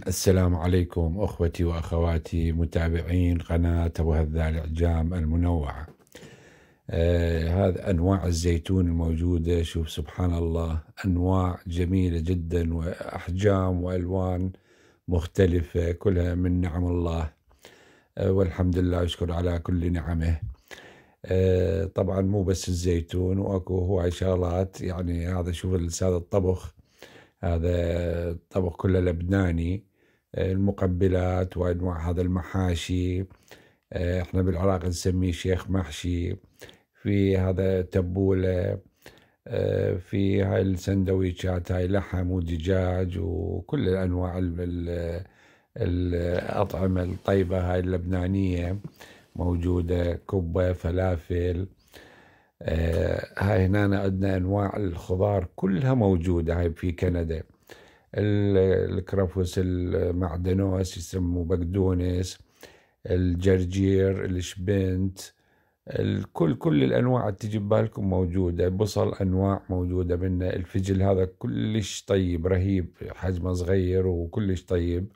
السلام عليكم أخوتي وأخواتي متابعين قناة أبو هذال العجام المنوعة. هذا أنواع الزيتون الموجودة، شوف سبحان الله، أنواع جميلة جدا وأحجام وألوان مختلفة، كلها من نعم الله. والحمد لله، أشكر على كل نعمه. طبعا مو بس الزيتون، وأكو هواي شغلات، يعني هذا شوف هذا الطبخ، هذا الطبخ كله لبناني. المقبلات وأنواع هذا المحاشي، احنا بالعراق نسميه شيخ محشي. في هذا تبولة، في هاي السندويشات، هاي لحم ودجاج وكل الأنواع الأطعمة الطيبة هاي اللبنانية موجودة، كبة، فلافل. هاي هنا عندنا أنواع الخضار كلها موجودة. هاي في كندا الكرفس، المعدنوس يسموه بقدونس، الجرجير، الشبنت، كل الأنواع اللي تجي ببالكم موجودة. بصل أنواع موجودة منه، الفجل هذا كلش طيب رهيب، حجمه صغير وكلش طيب.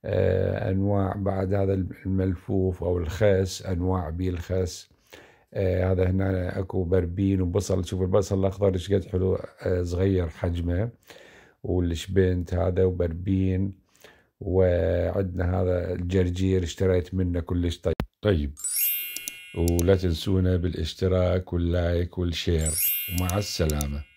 أنواع بعد هذا الملفوف أو الخس، أنواع بيه الخس. هذا هنا اكو بربين وبصل، شوف البصل الاخضر ايش قد حلو، صغير حجمه. والشبنت هذا وبربين. وعندنا هذا الجرجير اشتريت منه كلش طيب. ولا تنسونا بالاشتراك واللايك والشير، ومع السلامة.